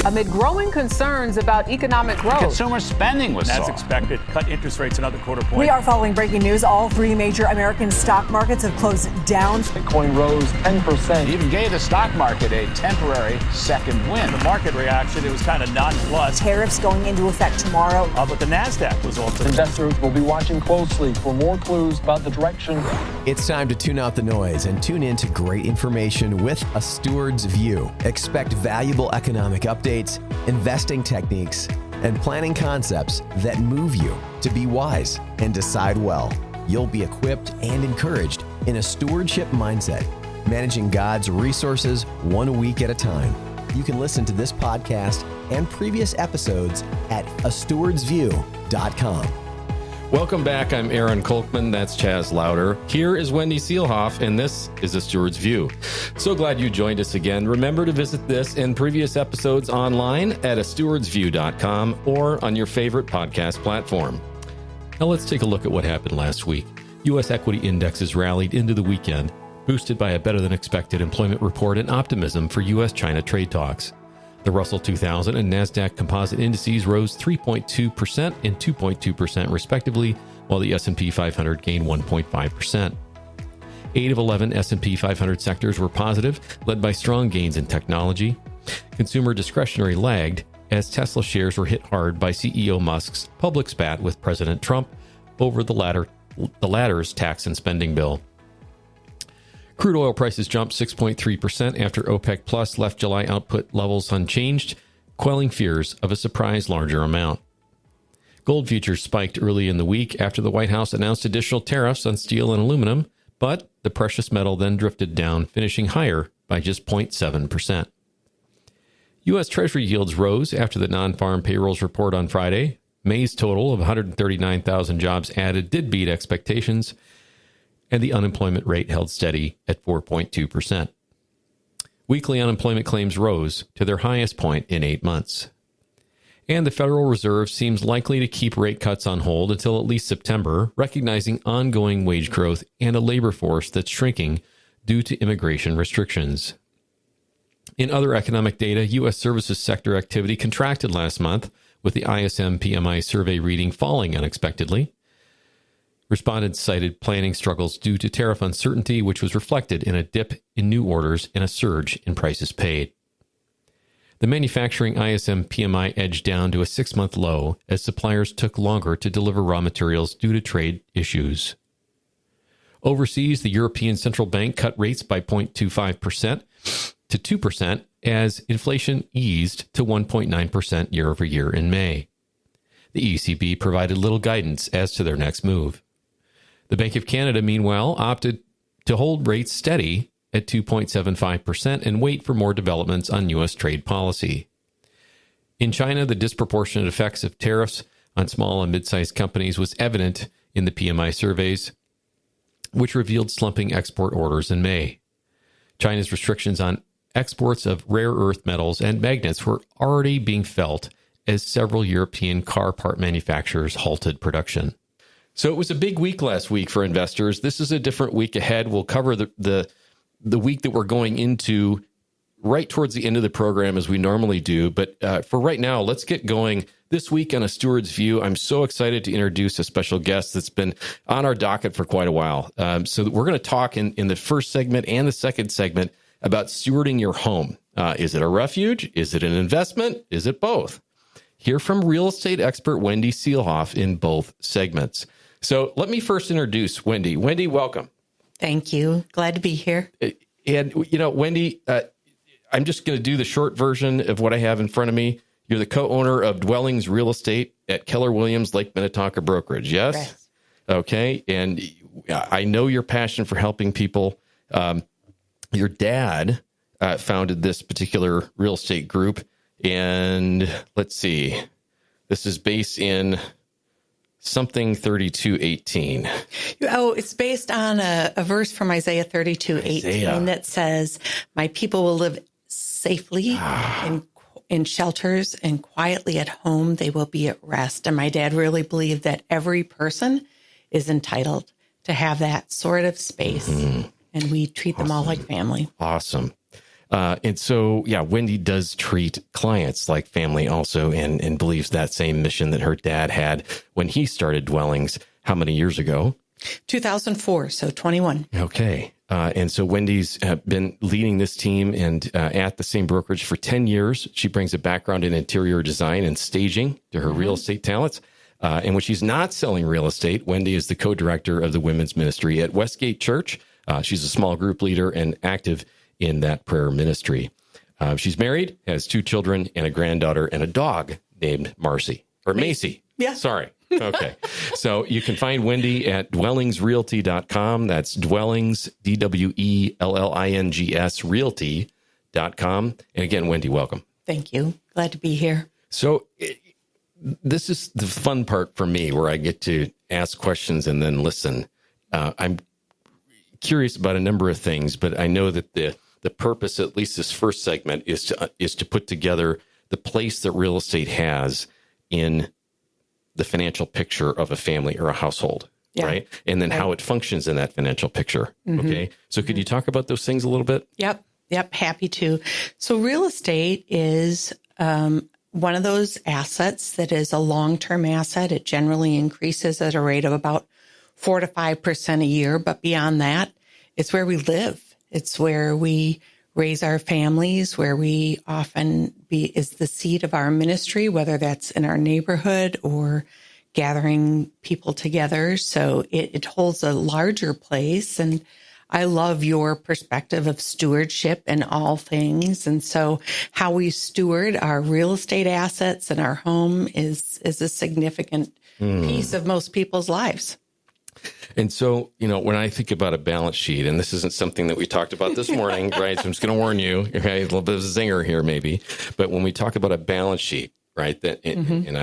amid growing concerns about economic growth. Consumer spending was As soft. expected, cut interest rates another quarter point. We are following breaking news. All three major American stock markets have closed down. Bitcoin rose 10%. Even gave the stock market a temporary second win. The market reaction, it was kind of nonplussed. Tariffs going into effect tomorrow. But the NASDAQ was also. Investors will be watching closely for more clues about the direction. It's time to tune out the noise and tune in to great information with A Steward's View. Expect valuable economic updates, investing techniques, and planning concepts that move you to be wise and decide well. You'll be equipped and encouraged in a stewardship mindset, managing God's resources 1 week at a time. You can listen to this podcast and previous episodes at astewardsview.com. Welcome back. I'm Aaron Kolkman. That's Chaz Louder. Here is Wendy Seelhoff, and this is A Steward's View. So glad you joined us again. Remember to visit this and previous episodes online at astewardsview.com or on your favorite podcast platform. Now let's take a look at what happened last week. U.S. equity indexes rallied into the weekend, boosted by a better-than-expected employment report and optimism for U.S.-China trade talks. The Russell 2000 and NASDAQ composite indices rose 3.2% and 2.2% respectively, while the S&P 500 gained 1.5%. 8 of 11 S&P 500 sectors were positive, led by strong gains in technology. Consumer discretionary lagged, as Tesla shares were hit hard by CEO Musk's public spat with President Trump over the latter's tax and spending bill. Crude oil prices jumped 6.3% after OPEC Plus left July output levels unchanged, quelling fears of a surprise larger amount. Gold futures spiked early in the week after the White House announced additional tariffs on steel and aluminum, but the precious metal then drifted down, finishing higher by just 0.7%. U.S. Treasury yields rose after the non-farm payrolls report on Friday. May's total of 139,000 jobs added did beat expectations, and the unemployment rate held steady at 4.2%. Weekly unemployment claims rose to their highest point in 8 months. And the Federal Reserve seems likely to keep rate cuts on hold until at least September, recognizing ongoing wage growth and a labor force that's shrinking due to immigration restrictions. In other economic data, U.S. services sector activity contracted last month, with the ISM PMI survey reading falling unexpectedly. Respondents cited planning struggles due to tariff uncertainty, which was reflected in a dip in new orders and a surge in prices paid. The manufacturing ISM PMI edged down to a 6-month low as suppliers took longer to deliver raw materials due to trade issues. Overseas, the European Central Bank cut rates by 0.25% to 2% as inflation eased to 1.9% year over year in May. The ECB provided little guidance as to their next move. The Bank of Canada, meanwhile, opted to hold rates steady at 2.75% and wait for more developments on U.S. trade policy. In China, the disproportionate effects of tariffs on small and mid-sized companies was evident in the PMI surveys, which revealed slumping export orders in May. China's restrictions on exports of rare earth metals and magnets were already being felt as several European car part manufacturers halted production. So it was a big week last week for investors. This is a different week ahead. We'll cover the week that we're going into right towards the end of the program as we normally do. But for right now, let's get going. This week on A Steward's View, I'm so excited to introduce a special guest that's been on our docket for quite a while. So we're going to talk in the first segment and the second segment about stewarding your home. Is it a refuge? Is it an investment? Is it both? Hear from real estate expert Wendy Seelhoff in both segments. So let me first introduce Wendy. Wendy, welcome. Thank you. Glad to be here. And, Wendy, I'm just going to do the short version of what I have in front of me. You're the co-owner of Dwellings Real Estate at Keller Williams Lake Minnetonka Brokerage, yes? Right. Okay. And I know your passion for helping people. Your dad founded this particular real estate group. And let's see, this is based in something 32:18. Oh, it's based on a verse from Isaiah 32:18 that says, "My people will live safely in shelters and quietly at home. They will be at rest." And my dad really believed that every person is entitled to have that sort of space. Mm-hmm. And we treet them all like family. Awesome. And so, yeah, Wendy does treat clients like family also, and believes that same mission that her dad had when he started Dwellings. How many years ago? 2004, so 21. Okay. And so Wendy's been leading this team and at the same brokerage for 10 years. She brings a background in interior design and staging to her real estate talents. And when she's not selling real estate, Wendy is the co-director of the women's ministry at Westgate Church. She's a small group leader and active in that prayer ministry. She's married, has 2 children and a granddaughter and a dog named Marcy or Macy. Yeah. Sorry. Okay. So you can find Wendy at dwellingsrealty.com. That's dwellings, DWELLINGS realty.com. And again, Wendy, welcome. Thank you. Glad to be here. So this is the fun part for me where I get to ask questions and then listen. I'm curious about a number of things, but I know that the purpose, at least this first segment, is to put together the place that real estate has in the financial picture of a family or a household, right? And then how it functions in that financial picture. Okay. So could you talk about those things a little bit? Yep. Happy to. So real estate is one of those assets that is a long-term asset. It generally increases at a rate of about 4 to 5% a year. But beyond that, it's where we live. It's where we raise our families, where we often is the seat of our ministry, whether that's in our neighborhood or gathering people together. So it holds a larger place. And I love your perspective of stewardship in all things. And so how we steward our real estate assets and our home is a significant piece of most people's lives. And so, when I think about a balance sheet, and this isn't something that we talked about this morning, right? So I'm just going to warn you, okay, a little bit of a zinger here maybe. But when we talk about a balance sheet, right, that and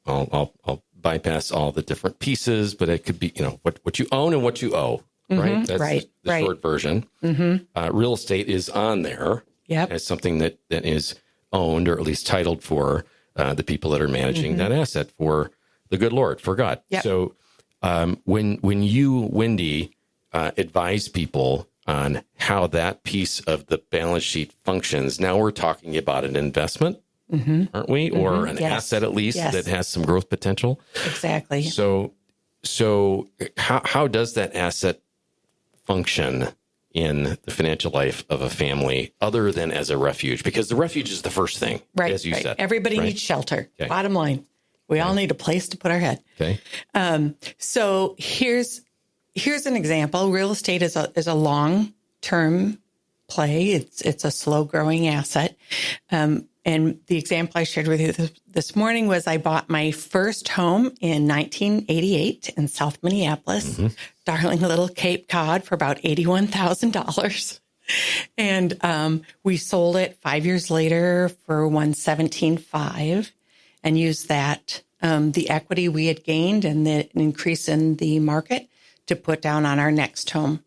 I'll bypass all the different pieces, but it could be, what you own and what you owe, right? That's the short version. Real estate is on there as something that is owned or at least titled for the people that are managing that asset for the good Lord, for God. Yep. So when you, Wendy, advise people on how that piece of the balance sheet functions, now we're talking about an investment, aren't we? Or an asset, at least, that has some growth potential. Exactly. So how does that asset function in the financial life of a family other than as a refuge? Because the refuge is the first thing, as you said. Everybody needs shelter. Okay. Bottom line. We all need a place to put our head. Okay. So here's an example. Real estate is a long-term play. It's a slow-growing asset. And the example I shared with you this morning was I bought my first home in 1988 in South Minneapolis, darling little Cape Cod, for about $81,000. And we sold it 5 years later for $117,500. And use that, the equity we had gained and the increase in the market to put down on our next home.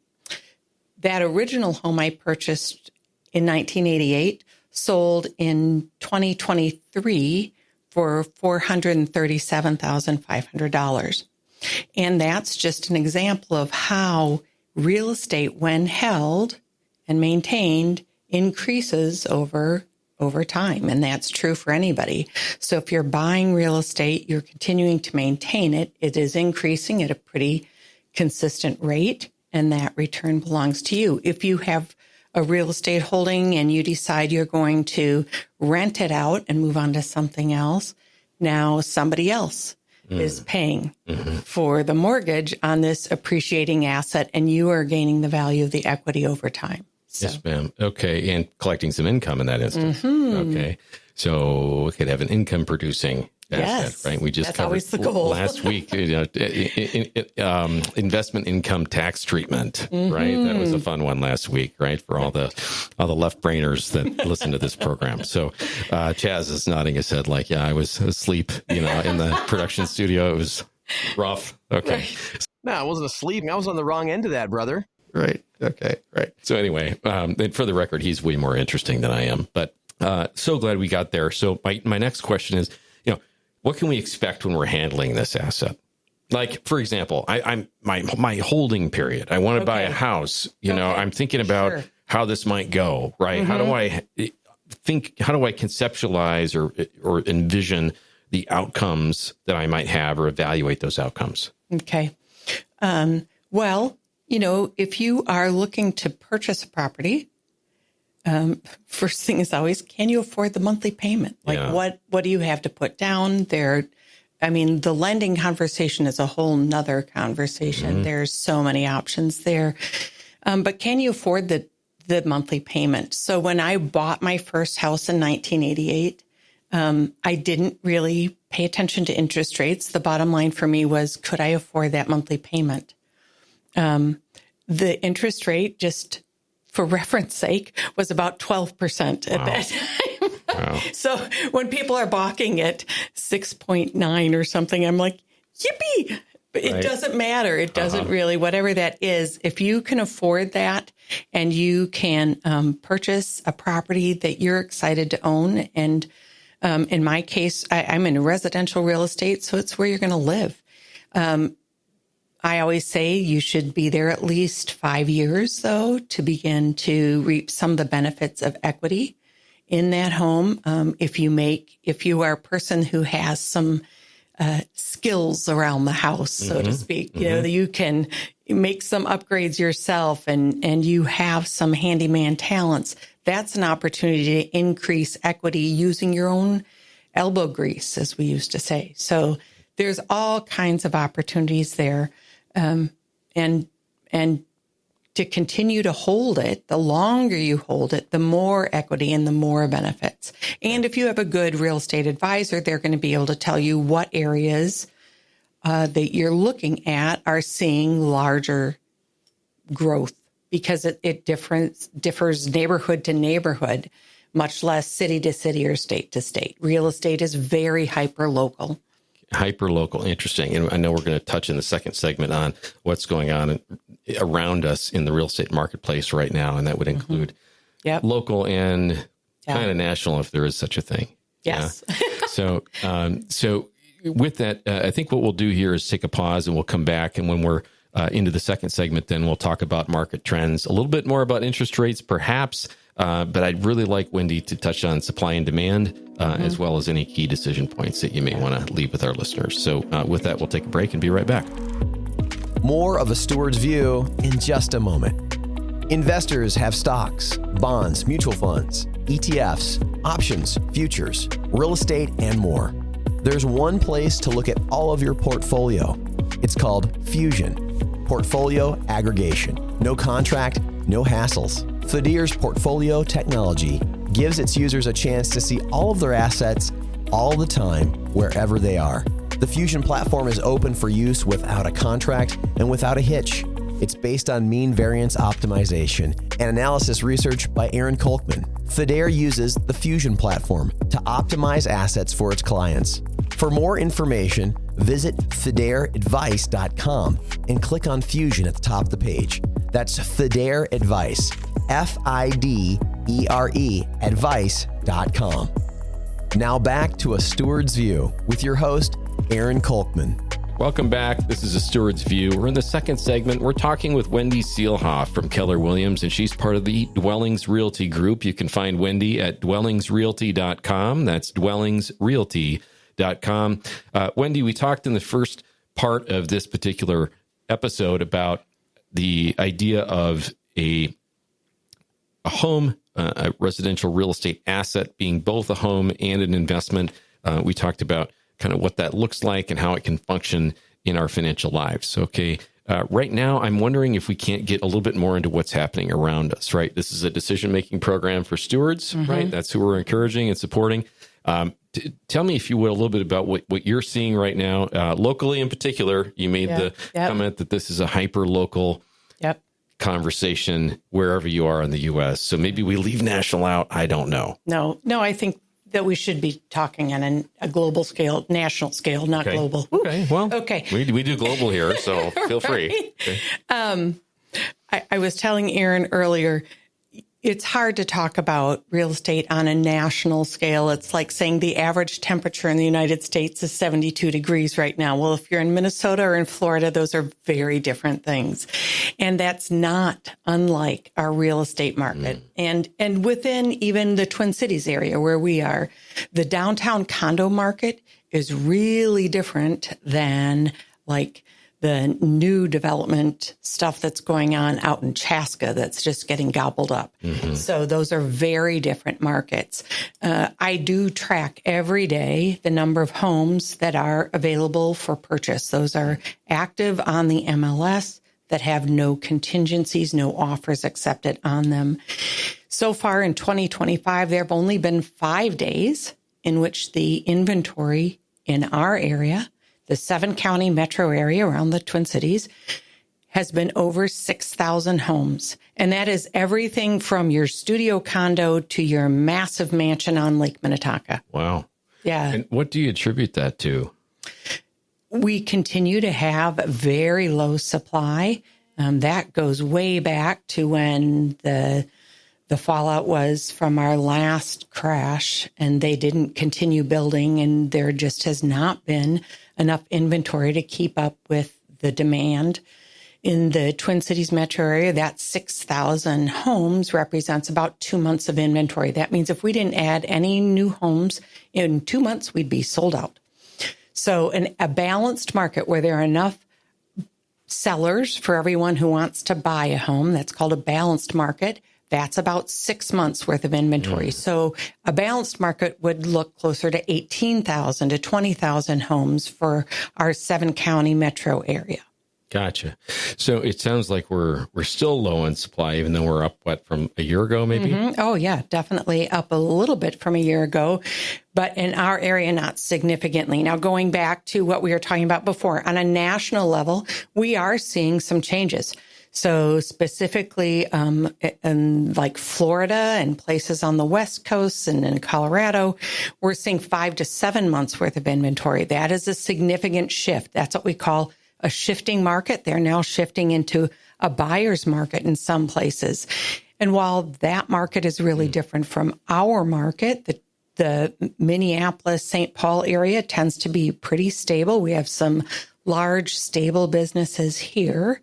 That original home I purchased in 1988 sold in 2023 for $437,500. And that's just an example of how real estate, when held and maintained, increases over time. And that's true for anybody. So if you're buying real estate, you're continuing to maintain it. It is increasing at a pretty consistent rate, and that return belongs to you. If you have a real estate holding and you decide you're going to rent it out and move on to something else, now somebody else is paying for the mortgage on this appreciating asset, and you are gaining the value of the equity over time. So. Yes, ma'am. Okay. And collecting some income in that instance. Okay. So we could have an income producing asset, right? We just covered always the goal. Last week, investment income tax treatment, right? That was a fun one last week, right? For all the left brainers that listen to this program. So Chaz is nodding his head like, I was asleep, in the production studio. It was rough. Okay. Right. No, I wasn't asleep. I was on the wrong end of that, brother. Right. Okay. Right. So anyway, and for the record, he's way more interesting than I am, but so glad we got there. So my next question is, what can we expect when we're handling this asset? Like, for example, I'm my holding period. I want to buy a house. I'm thinking about how this might go, right? Mm-hmm. How do I conceptualize or envision the outcomes that I might have or evaluate those outcomes? Okay. Well, if you are looking to purchase a property, first thing is always, can you afford the monthly payment? What do you have to put down there? I mean, the lending conversation is a whole nother conversation. Mm-hmm. There's so many options there. But can you afford the monthly payment? So when I bought my first house in 1988, I didn't really pay attention to interest rates. The bottom line for me was, could I afford that monthly payment? The interest rate, just for reference sake, was about 12% at that time. Wow. So when people are balking at 6.9 or something, I'm like, yippee! But it doesn't matter. It doesn't really, whatever that is, if you can afford that and you can purchase a property that you're excited to own. And in my case, I'm in residential real estate, so it's where you're going to live. I always say you should be there at least 5 years, though, to begin to reap some of the benefits of equity in that home. If you are a person who has some skills around the house, so to speak, you can make some upgrades yourself and you have some handyman talents. That's an opportunity to increase equity using your own elbow grease, as we used to say. So there's all kinds of opportunities there. And to continue to hold it, the longer you hold it, the more equity and the more benefits. And if you have a good real estate advisor, they're going to be able to tell you what areas that you're looking at are seeing larger growth, because it differs neighborhood to neighborhood, much less city to city or state to state. Real estate is very hyper-local. Hyper-local, interesting. And I know we're going to touch in the second segment on what's going on around us in the real estate marketplace right now, and that would include local and kind of national, if there is such a thing. Yes. Yeah. So with that, I think what we'll do here is take a pause, and we'll come back. And when we're into the second segment, then we'll talk about market trends, a little bit more about interest rates, perhaps. But I'd really like Wendy to touch on supply and demand, as well as any key decision points that you may want to leave with our listeners. So with that, we'll take a break and be right back. More of A Steward's View in just a moment. Investors have stocks, bonds, mutual funds, ETFs, options, futures, real estate, and more. There's one place to look at all of your portfolio. It's called Fusion. Portfolio aggregation. No contract, no hassles. Fidere's portfolio technology gives its users a chance to see all of their assets all the time, wherever they are. The Fusion platform is open for use without a contract and without a hitch. It's based on mean variance optimization and analysis research by Aaron Kolkman. Fidere uses the Fusion platform to optimize assets for its clients. For more information, visit fidereadvice.com and click on Fusion at the top of the page. That's Fidere Advice, FIDERE advice.com. Now back to A Steward's View with your host, Aaron Kolkman. Welcome back. This is A Steward's View. We're in the second segment. We're talking with Wendy Seelhoff from Keller Williams, and she's part of the Dwellings Realty Group. You can find Wendy at dwellingsrealty.com. That's dwellingsrealty.com. Wendy, we talked in the first part of this particular episode about the idea of a home, a residential real estate asset being both a home and an investment. We talked about kind of what that looks like and how it can function in our financial lives. Okay. Right now, I'm wondering if we can't get a little bit more into what's happening around us, right? This is a decision-making program for stewards, right? That's who we're encouraging and supporting. Tell me, if you would, a little bit about what you're seeing right now, locally in particular. You made the comment that this is a hyper-local conversation wherever you are in the U.S. So maybe we leave national out. I don't know. No, I think that we should be talking on a global scale, national scale, not global. Okay, well, we do global here, so feel free. Okay. I was telling Aaron earlier, It's hard to talk about real estate on a national scale. It's like saying the average temperature in the United States is 72 degrees right now. Well, if you're in Minnesota or in Florida, those are very different things. And that's not unlike our real estate market. And within even the Twin Cities area where we are, the downtown condo market is really different than like the new development stuff that's going on out in Chaska that's just getting gobbled up. So those are very different markets. I do track every day the number of homes that are available for purchase. Those are active on the MLS that have no contingencies, no offers accepted on them. So far in 2025, there have only been 5 days in which the inventory in our area, the 7-county metro area around the Twin Cities, has been over 6,000 homes. And that is everything from your studio condo to your massive mansion on Lake Minnetonka. Wow. Yeah. And what do you attribute that to? We continue to have very low supply. That goes way back to when the fallout was from our last crash, and they didn't continue building, and there just has not been enough inventory to keep up with the demand. In the Twin Cities metro area, that 6,000 homes represents about 2 months of inventory. That means if we didn't add any new homes in 2 months, we'd be sold out. So a balanced market where there are enough sellers for everyone who wants to buy a home, that's called a balanced market. That's about 6 months worth of inventory. So a balanced market would look closer to 18,000 to 20,000 homes for our 7-county metro area. Gotcha. So it sounds like we're still low in supply, even though we're up, from a year ago, maybe? Oh, yeah, definitely up a little bit from a year ago, but in our area, not significantly. Now, going back to what we were talking about before, on a national level, we are seeing some changes. So specifically in like Florida and places on the West Coast and in Colorado, we're seeing 5 to 7 months worth of inventory. That is a significant shift. That's what we call a shifting market. They're now shifting into a buyer's market in some places. And while that market is really different from our market, the Minneapolis, St. Paul area tends to be pretty stable. We have some large, stable businesses here.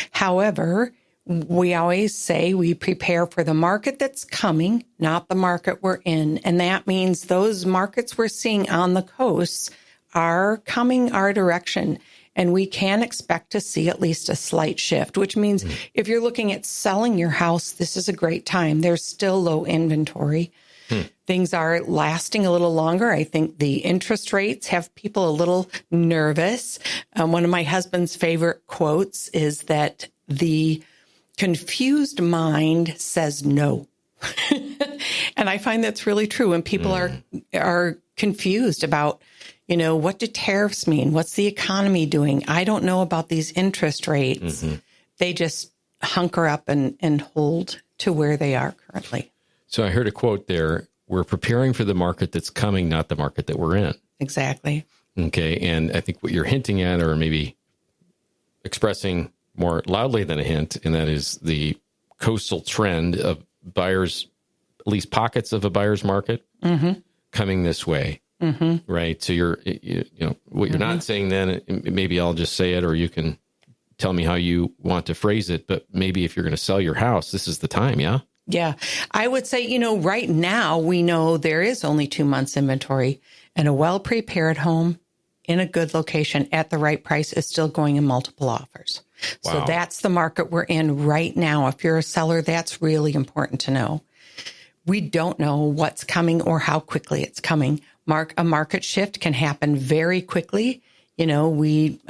However, we always say we prepare for the market that's coming, not the market we're in. And that means those markets we're seeing on the coasts are coming our direction. And we can expect to see at least a slight shift, which means if you're looking at selling your house, this is a great time. There's still low inventory. Things are lasting a little longer. I think the interest rates have people a little nervous. One of my husband's favorite quotes is that the confused mind says no. And I find that's really true. When people are confused about, what do tariffs mean? What's the economy doing? I don't know about these interest rates. They just hunker up and hold to where they are currently. So I heard a quote there, we're preparing for the market that's coming, not the market that we're in. Exactly. Okay. And I think what you're hinting at, or maybe expressing more loudly than a hint, and that is the coastal trend of buyers, at least pockets of a buyer's market, coming this way. Right. So what you're not saying then, maybe I'll just say it, or you can tell me how you want to phrase it. But maybe if you're going to sell your house, this is the time. Yeah. Yeah. I would say, right now we know there is only 2 months inventory, and a well-prepared home in a good location at the right price is still going in multiple offers. Wow. So that's the market we're in right now. If you're a seller, that's really important to know. We don't know what's coming or how quickly it's coming. A market shift can happen very quickly. We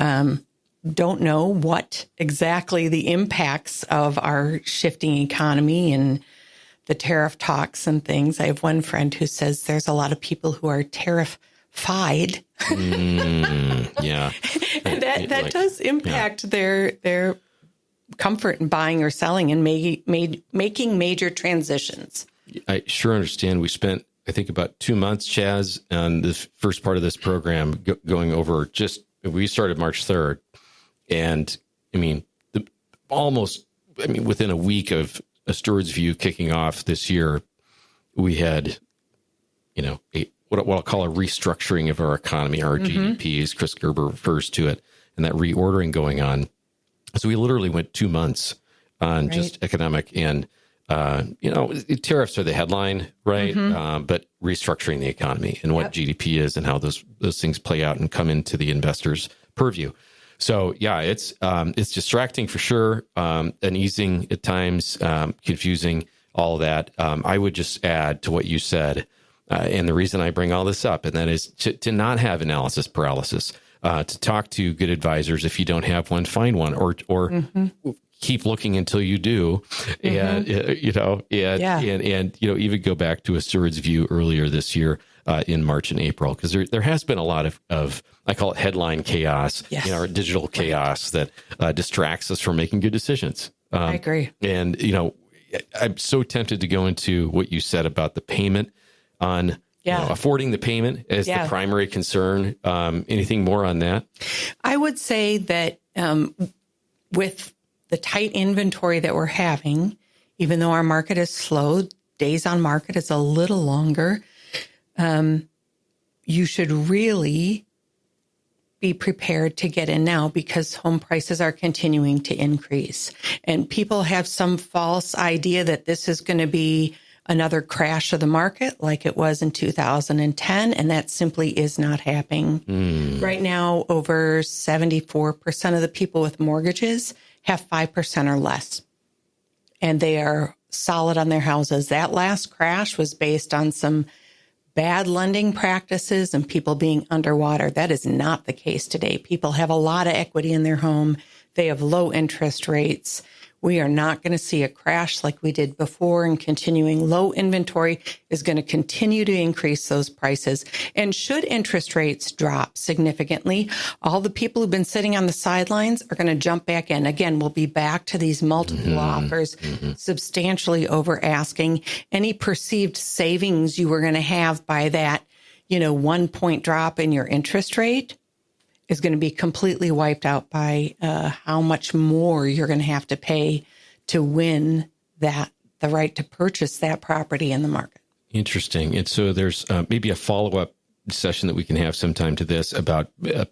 don't know what exactly the impacts of our shifting economy and the tariff talks and things. I have one friend who says there's a lot of people who are tariff-fied. Yeah. And that does impact their comfort in buying or selling and making major transitions. I sure understand. We spent, I think, about 2 months, Chaz, on this first part of this program going over we started March 3rd. And within a week of a Steward's View kicking off this year, we had, what I'll call a restructuring of our economy, our GDP, as Chris Gerber refers to it, and that reordering going on. So we literally went 2 months on just economic and, tariffs are the headline, right? But restructuring the economy and what GDP is and how those things play out and come into the investors' purview. So yeah, it's distracting for sure, uneasing at times, confusing, all of that. I would just add to what you said, and the reason I bring all this up, and that is to not have analysis paralysis, to talk to good advisors. If you don't have one, find one, or keep looking until you do, and even go back to a Steward's View earlier this year in March and April, because there has been a lot of I call it headline chaos, our digital chaos that distracts us from making good decisions. I agree, and I'm so tempted to go into what you said about the payment on affording the payment as the primary concern. Anything more on that? I would say that with the tight inventory that we're having, even though our market is slow, days on market is a little longer, you should really be prepared to get in now, because home prices are continuing to increase. And people have some false idea that this is going to be another crash of the market like it was in 2010, and that simply is not happening. Right now, over 74% of the people with mortgages have 5% or less, and they are solid on their houses. That last crash was based on some bad lending practices and people being underwater. That is not the case today. People have a lot of equity in their home. They have low interest rates. We are not going to see a crash like we did before, and continuing low inventory is going to continue to increase those prices. And should interest rates drop significantly, all the people who've been sitting on the sidelines are going to jump back in. Again, we'll be back to these multiple offers, substantially over asking. Any perceived savings you were going to have by that, 1 point drop in your interest rate is going to be completely wiped out by how much more you're going to have to pay to win the right to purchase that property in the market. Interesting. And so there's maybe a follow-up session that we can have sometime to this about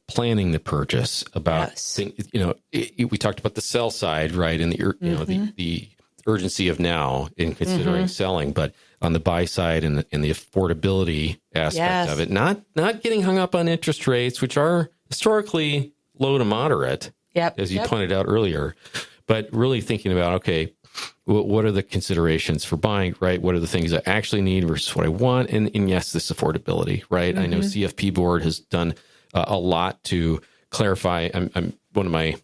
planning the purchase, about, we talked about the sell side, right? And the urgency of now in considering selling, but on the buy side and the affordability aspect of it, not getting hung up on interest rates, which are historically low to moderate, as you pointed out earlier, but really thinking about, okay, what are the considerations for buying, right? What are the things I actually need versus what I want? And yes, this affordability, right? I know CFP board has done a lot to clarify. I'm one of my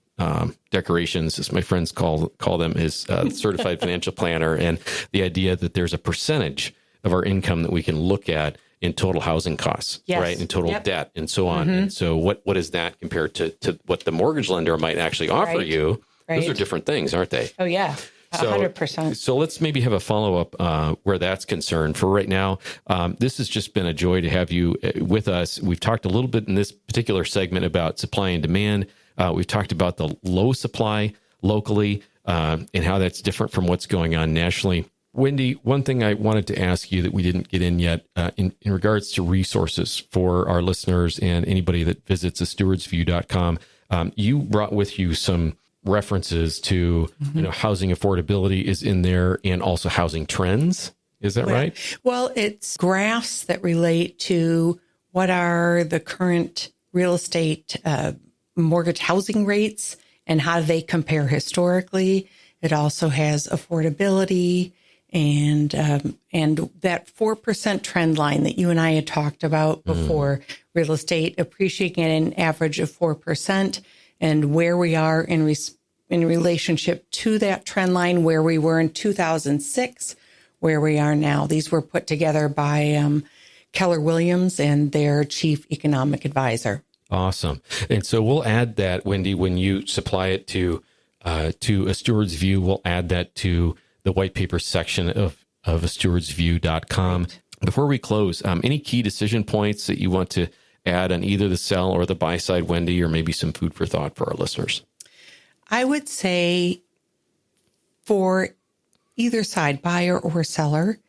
decorations, as my friends call them, is certified financial planner, and the idea that there's a percentage of our income that we can look at in total housing costs, right? In total debt and so on. And so what is that compared to what the mortgage lender might actually offer you? Those are different things, aren't they? Oh, yeah. 100%. So let's maybe have a follow-up where that's concerned. For right now, this has just been a joy to have you with us. We've talked a little bit in this particular segment about supply and demand. We've talked about the low supply locally and how that's different from what's going on nationally. Wendy, one thing I wanted to ask you that we didn't get in yet in regards to resources for our listeners and anybody that visits stewardsview.com, you brought with you some references to housing affordability is in there, and also housing trends. Is that right? Well, it's graphs that relate to what are the current real estate mortgage housing rates and how they compare historically. It also has affordability and that 4% trend line that you and I had talked about before, real estate appreciating at an average of 4%, and where we are in relationship to that trend line, where we were in 2006, where we are now. These were put together by Keller Williams and their chief economic advisor. Awesome. And so we'll add that, Wendy, when you supply it to a Steward's View, we'll add that to the white paper section of stewardsview.com. Right. Before we close, any key decision points that you want to add on either the sell or the buy side, Wendy, or maybe some food for thought for our listeners? I would say for either side, buyer or seller,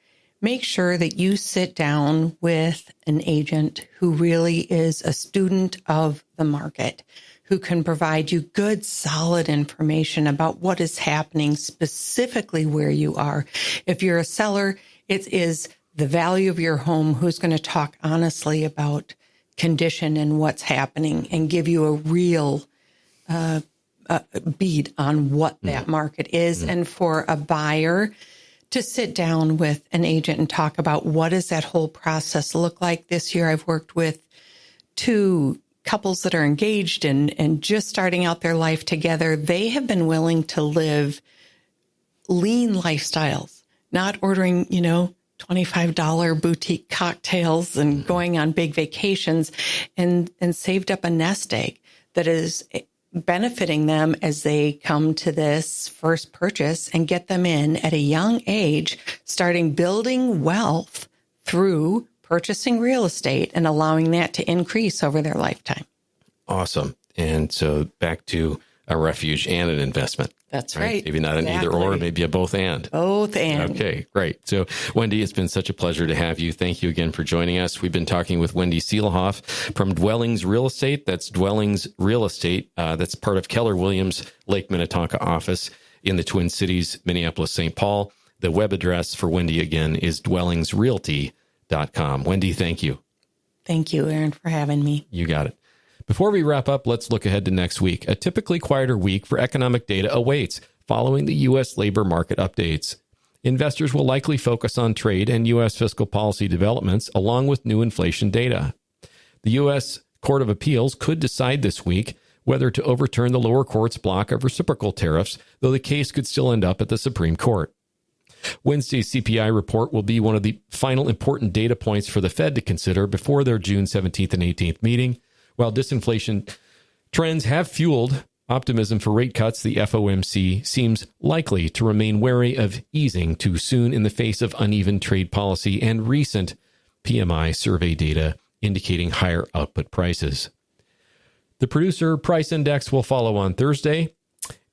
make sure that you sit down with an agent who really is a student of the market, who can provide you good, solid information about what is happening specifically where you are. If you're a seller, it is the value of your home who's going to talk honestly about condition and what's happening and give you a real bead on what that market is. And for a buyer to sit down with an agent and talk about what does that whole process look like. This year, I've worked with 2 couples that are engaged and just starting out their life together. They have been willing to live lean lifestyles, not ordering, $25 boutique cocktails and going on big vacations, and saved up a nest egg that is benefiting them as they come to this first purchase and get them in at a young age, starting building wealth through purchasing real estate and allowing that to increase over their lifetime. Awesome. And so back to a refuge and an investment. That's right. Maybe not an either or, maybe a both and. Both and. Okay, great. So, Wendy, it's been such a pleasure to have you. Thank you again for joining us. We've been talking with Wendy Seelhoff from Dwellings Real Estate. That's Dwellings Real Estate. That's part of Keller Williams Lake Minnetonka office in the Twin Cities, Minneapolis, St. Paul. The web address for Wendy, again, is dwellingsrealty.com. Wendy, thank you. Thank you, Aaron, for having me. You got it. Before we wrap up, let's look ahead to next week. A typically quieter week for economic data awaits following the U.S. labor market updates. Investors will likely focus on trade and U.S. fiscal policy developments, along with new inflation data. The U.S. Court of Appeals could decide this week whether to overturn the lower court's block of reciprocal tariffs, though the case could still end up at the Supreme Court. Wednesday's CPI report will be one of the final important data points for the Fed to consider before their June 17th and 18th meeting. While disinflation trends have fueled optimism for rate cuts, the FOMC seems likely to remain wary of easing too soon in the face of uneven trade policy and recent PMI survey data indicating higher output prices. The Producer Price Index will follow on Thursday,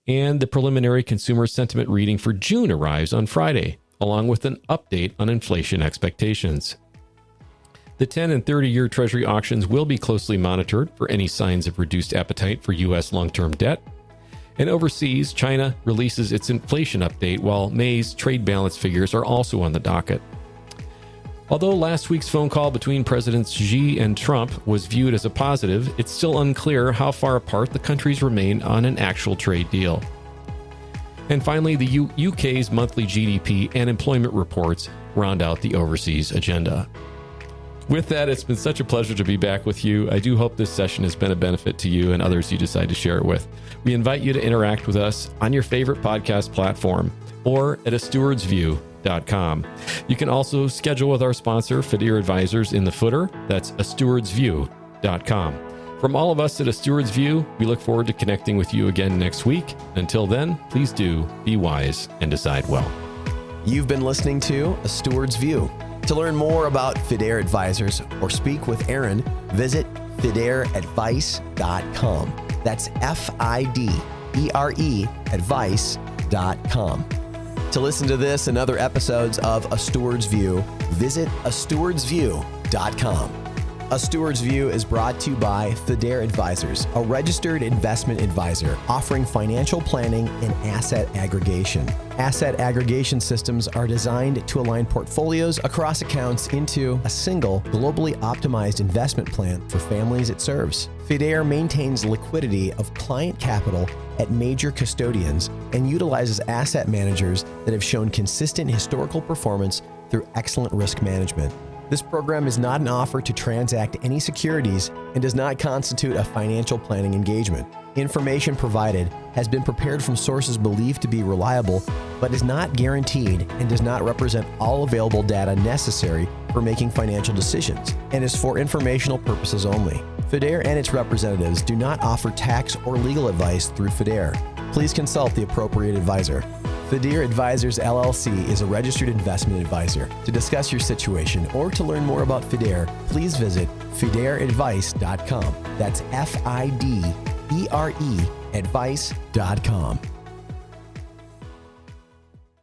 and the preliminary consumer sentiment reading for June arrives on Friday, along with an update on inflation expectations. The 10 and 30-year Treasury auctions will be closely monitored for any signs of reduced appetite for U.S. long-term debt. And overseas, China releases its inflation update, while May's trade balance figures are also on the docket. Although last week's phone call between Presidents Xi and Trump was viewed as a positive, it's still unclear how far apart the countries remain on an actual trade deal. And finally, the UK's monthly GDP and employment reports round out the overseas agenda. With that, it's been such a pleasure to be back with you. I do hope this session has been a benefit to you and others you decide to share it with. We invite you to interact with us on your favorite podcast platform or at stewardsview.com. You can also schedule with our sponsor, Fidear Advisors, in the footer. That's stewardsview.com. From all of us at A Steward's View, we look forward to connecting with you again next week. Until then, please do be wise and decide well. You've been listening to A Steward's View. To learn more about Fidear Advisors or speak with Aaron, visit fidearadvice.com. That's FIDERE advice.com. To listen to this and other episodes of A Steward's View, visit astewardsview.com. A Steward's View is brought to you by Fidear Advisors, a registered investment advisor offering financial planning and asset aggregation. Asset aggregation systems are designed to align portfolios across accounts into a single, globally optimized investment plan for families it serves. Fidear maintains liquidity of client capital at major custodians and utilizes asset managers that have shown consistent historical performance through excellent risk management. This program is not an offer to transact any securities and does not constitute a financial planning engagement. Information provided has been prepared from sources believed to be reliable, but is not guaranteed and does not represent all available data necessary for making financial decisions and is for informational purposes only. Fidear and its representatives do not offer tax or legal advice through Fidear. Please consult the appropriate advisor. Fidear Advisors LLC is a registered investment advisor. To discuss your situation or to learn more about Fidear, please visit fidearadvice.com. That's FIDERE advice.com.